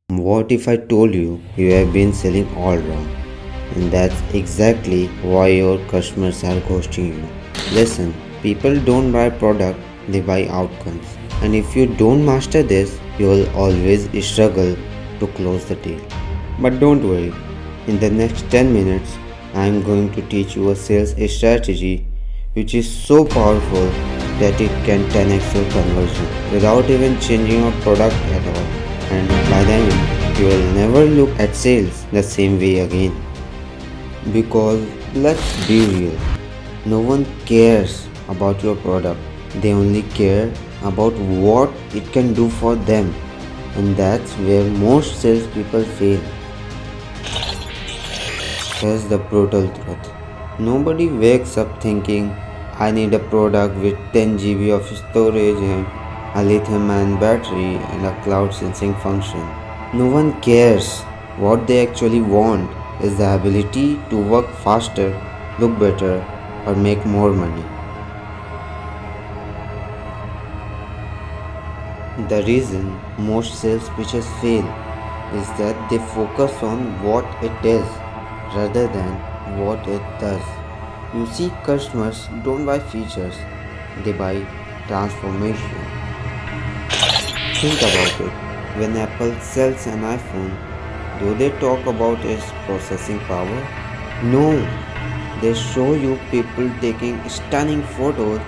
What if I told you you have been selling all wrong? And that's exactly why your customers are ghosting you. Listen, people don't buy product, they buy outcomes. And if you don't master this, you will always struggle to close the deal. But don't worry, in the next 10 minutes, I am going to teach you a sales strategy which is so powerful that it can 10x your conversion without even changing your product at all. And by then, you will never look at sales the same way again. Because let's be real, no one cares about your product, they only care about what it can do for them. And that's where most salespeople fail. Here's the brutal truth. Nobody wakes up thinking, I need a product with 10 GB of storage and a lithium ion battery and a cloud sensing function. No one cares. What they actually want is the ability to work faster, look better, or make more money. The reason most sales pitches fail is that they focus on what it is rather than what it does. You see, customers don't buy features, they buy transformation. Think about it. When Apple sells an iPhone, do they talk about its processing power? No, they show you people taking stunning photos,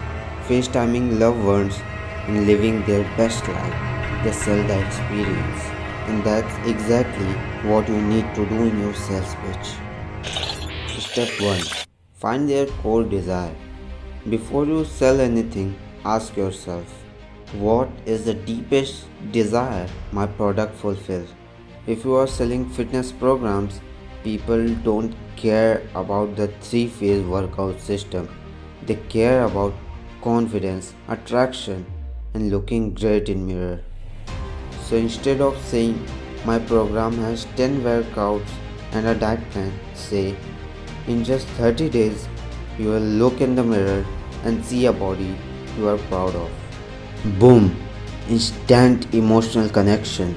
FaceTiming loved ones, and living their best life. They sell the experience. And that's exactly what you need to do in your sales pitch. Step 1. Find their core desire. Before you sell anything, ask yourself, what is the deepest desire my product fulfills? If you are selling fitness programs, people don't care about the three-phase workout system. They care about confidence, attraction, and looking great in mirror. So instead of saying my program has 10 workouts and a diet plan, say in just 30 days you will look in the mirror and see a body you are proud of. Boom! Instant emotional connection.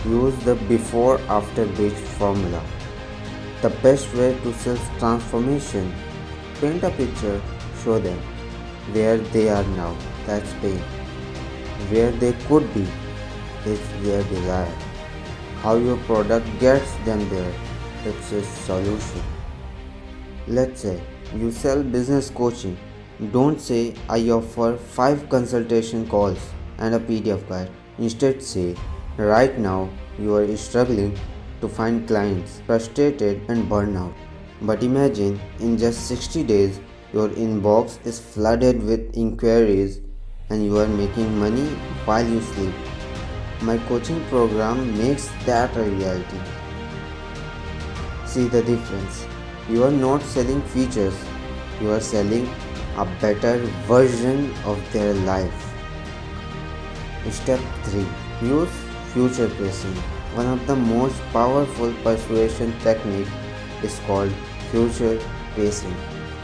Use the before after bridge formula. The best way to sell transformation. Paint a picture, show them where they are now, that's pain. Where they could be is their desire. How your product gets them there, it's a solution. Let's say you sell business coaching. Don't say I offer 5 consultation calls and a PDF guide. Instead say right now you are struggling to find clients, frustrated and burnout. But imagine in just 60 days your inbox is flooded with inquiries and you are making money while you sleep. My coaching program makes that a reality. See the difference. You are not selling features, you are selling a better version of their life. Step 3. Use future pacing. One of the most powerful persuasion technique is called future pacing.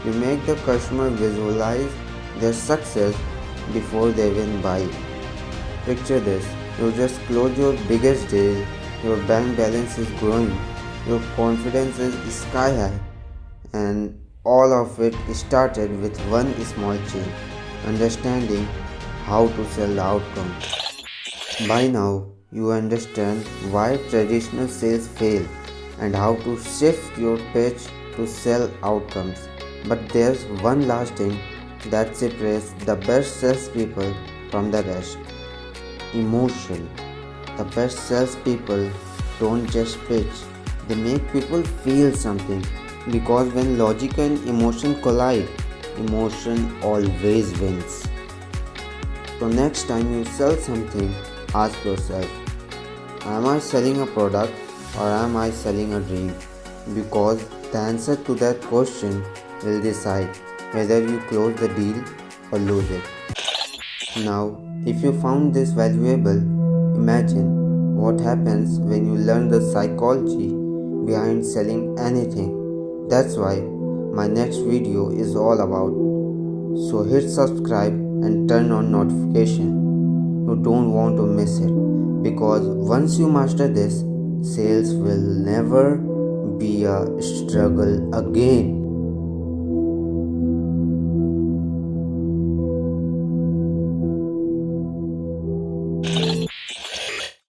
You make the customer visualize their success before they even buy. Picture this. You just close your biggest deal, your bank balance is growing, your confidence is sky high, and all of it started with one small change, understanding how to sell the outcome. By now, you understand why traditional sales fail and how to shift your pitch to sell outcomes. But there's one last thing that separates the best salespeople from the rest: emotion. The best salespeople don't just pitch, they make people feel something. Because when logic and emotion collide, emotion always wins. So next time you sell something, ask yourself, am I selling a product or am I selling a dream? Because the answer to that question will decide whether you close the deal or lose it. Now, if you found this valuable, imagine what happens when you learn the psychology behind selling anything. That's why my next video is all about. So hit subscribe and turn on notification. You don't want to miss it because once you master this, sales will never be a struggle again.